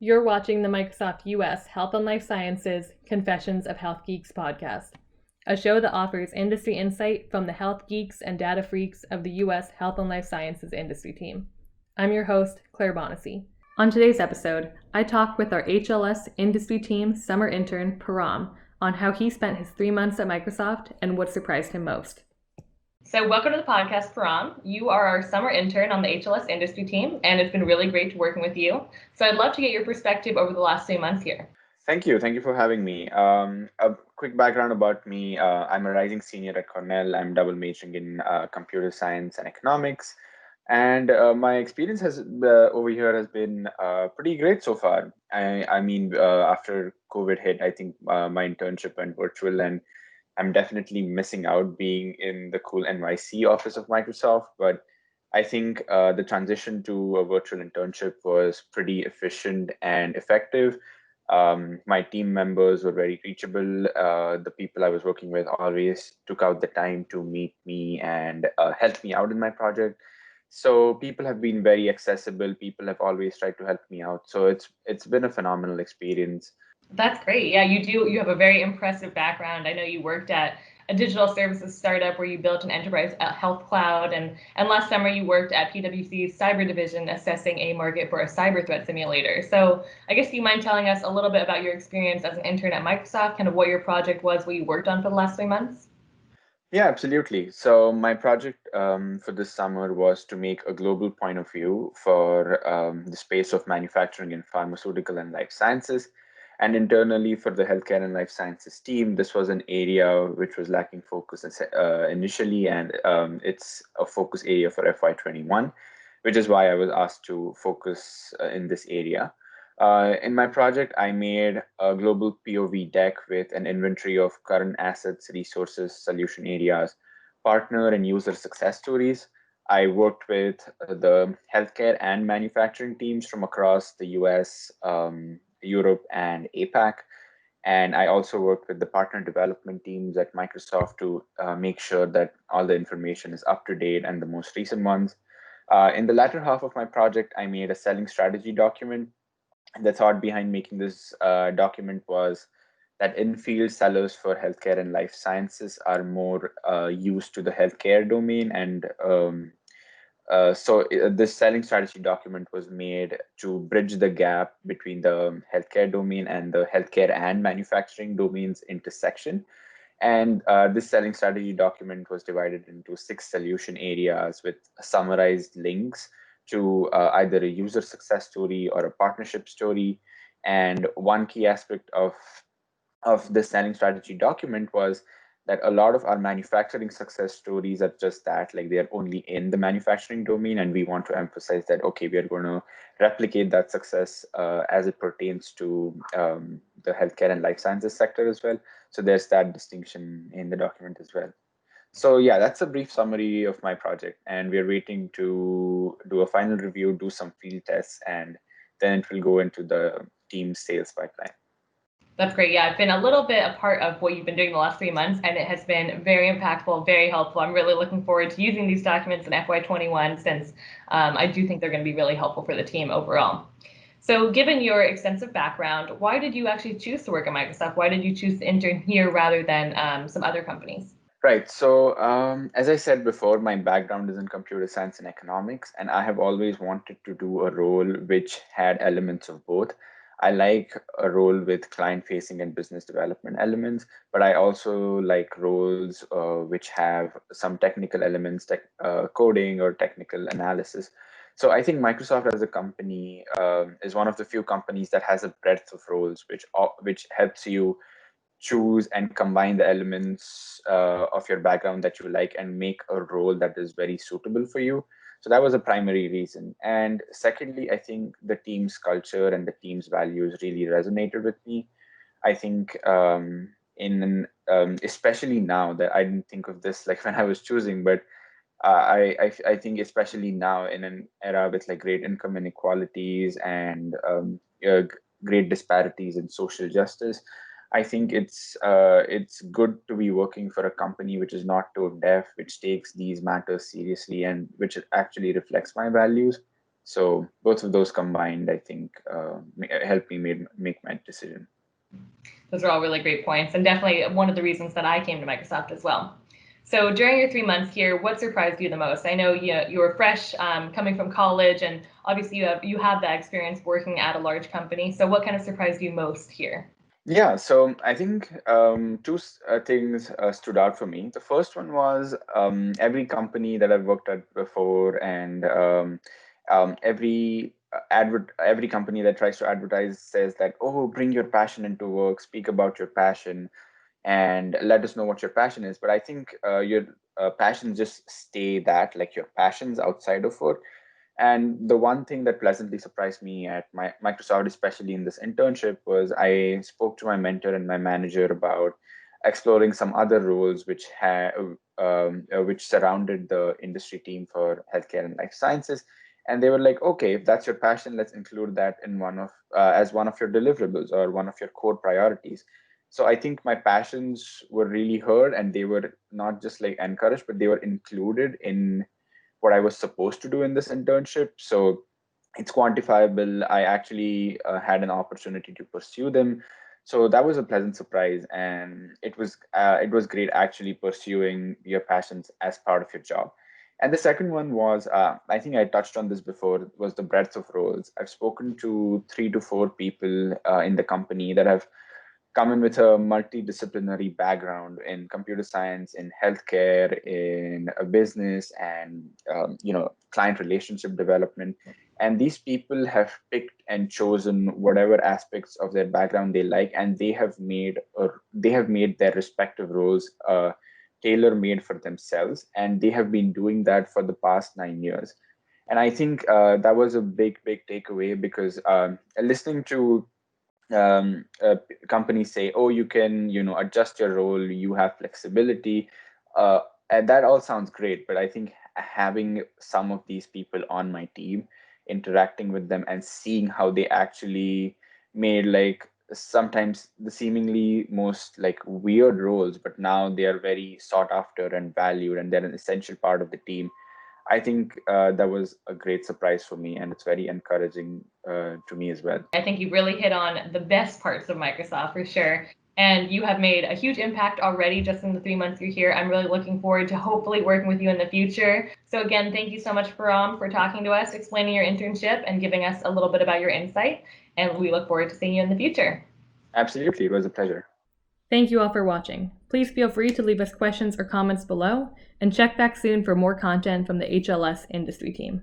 You're watching the Microsoft US Health and Life Sciences Confessions of Health Geeks podcast, a show that offers industry insight from the health geeks and data freaks of the US Health and Life Sciences industry team. I'm your host, Claire Bonacy. On today's episode, I talk with our HLS industry team summer intern, Param, on how he spent his 3 months at Microsoft and what surprised him most. So welcome to the podcast, Param. You are our summer intern on the HLS industry team, and it's been really great working with you. So I'd love to get your perspective over the last 3 months here. Thank you. Thank you for having me. A quick background about me. I'm a rising senior at Cornell. I'm double majoring in computer science and economics. And my experience has over here has been pretty great so far. After COVID hit, I think my internship went virtual, and I'm definitely missing out being in the cool NYC office of Microsoft. But I think the transition to a virtual internship was pretty efficient and effective. My team members were very reachable. The people I was working with always took out the time to meet me and help me out in my project. So people have been very accessible. People have always tried to help me out. So it's been a phenomenal experience. That's great. Yeah, you have a very impressive background. I know you worked at a digital services startup where you built an enterprise health cloud, and last summer you worked at PwC's cyber division assessing a market for a cyber threat simulator. So I guess, do you mind telling us a little bit about your experience as an intern at Microsoft, kind of what your project was, what you worked on for the last 3 months? Yeah, absolutely. So my project for this summer was to make a global point of view for the space of manufacturing in pharmaceutical and life sciences. And internally for the healthcare and life sciences team, this was an area which was lacking focus initially, and it's a focus area for FY21, which is why I was asked to focus in this area. In my project, I made a global POV deck with an inventory of current assets, resources, solution areas, partner and user success stories. I worked with the healthcare and manufacturing teams from across the US, Europe, and APAC. And I also worked with the partner development teams at Microsoft to make sure that all the information is up to date and the most recent ones. In the latter half of my project, I made a selling strategy document. The thought behind making this document was that in-field sellers for healthcare and life sciences are more used to the healthcare domain, and this selling strategy document was made to bridge the gap between the healthcare domain and the healthcare and manufacturing domains intersection. And this selling strategy document was divided into 6 solution areas with summarized links to either a user success story or a partnership story. And one key aspect of this selling strategy document was that a lot of our manufacturing success stories are just that, like they're only in the manufacturing domain, and we want to emphasize that, okay, we are going to replicate that success as it pertains to the healthcare and life sciences sector as well. So there's that distinction in the document as well. So yeah, that's a brief summary of my project, and we're waiting to do a final review, do some field tests, and then it will go into the team's sales pipeline. That's great. Yeah, I've been a little bit a part of what you've been doing the last 3 months, and it has been very impactful, very helpful. I'm really looking forward to using these documents in FY21 since I do think they're going to be really helpful for the team overall. So given your extensive background, why did you actually choose to work at Microsoft? Why did you choose to intern here rather than some other companies? Right. So, as I said before, my background is in computer science and economics, and I have always wanted to do a role which had elements of both. I like a role with client facing and business development elements, but I also like roles which have some technical elements, coding or technical analysis. So I think Microsoft as a company is one of the few companies that has a breadth of roles, which helps you choose and combine the elements of your background that you like and make a role that is very suitable for you. So that was a primary reason. And secondly, I think the team's culture and the team's values really resonated with me. I think especially now that I didn't think of this like when I was choosing, but I think especially now in an era with like great income inequalities and great disparities in social justice, I think it's good to be working for a company which is not tone deaf, which takes these matters seriously, and which actually reflects my values. So both of those combined, I think, helped me make my decision. Those are all really great points, and definitely one of the reasons that I came to Microsoft as well. So during your 3 months here, what surprised you the most? I know you were fresh, coming from college, and obviously you have that experience working at a large company. So what kind of surprised you most here? Yeah, so I think two things stood out for me. The first one was every company that I've worked at before, and every company that tries to advertise says that, oh, bring your passion into work, speak about your passion, and let us know what your passion is. But I think your passions just stay that, like your passions outside of work. And the one thing that pleasantly surprised me at my Microsoft, especially in this internship, was I spoke to my mentor and my manager about exploring some other roles which surrounded the industry team for healthcare and life sciences. And they were like, okay, if that's your passion, let's include that in as one of your deliverables or one of your core priorities. So I think my passions were really heard, and they were not just like encouraged, but they were included in what I was supposed to do in this internship. So it's quantifiable. I actually had an opportunity to pursue them. So that was a pleasant surprise, and it was great actually pursuing your passions as part of your job. And the second one was, I think I touched on this before, was the breadth of roles. I've spoken to 3 to 4 people in the company that have come in with a multidisciplinary background in computer science, in healthcare, in a business, and client relationship development. And these people have picked and chosen whatever aspects of their background they like, and they have made their respective roles tailor made for themselves, and they have been doing that for the past 9 years. And I think that was a big takeaway, because listening to companies say, oh, you can adjust your role, you have flexibility, uh, and that all sounds great. But I think having some of these people on my team, interacting with them and seeing how they actually made, like, sometimes the seemingly most like weird roles, but now they are very sought after and valued, and they're an essential part of the team. I think that was a great surprise for me, and it's very encouraging to me as well. I think you really hit on the best parts of Microsoft for sure. And you have made a huge impact already just in the 3 months you're here. I'm really looking forward to hopefully working with you in the future. So again, thank you so much, Param, for talking to us, explaining your internship, and giving us a little bit about your insight. And we look forward to seeing you in the future. Absolutely, it was a pleasure. Thank you all for watching. Please feel free to leave us questions or comments below, and check back soon for more content from the HLS industry team.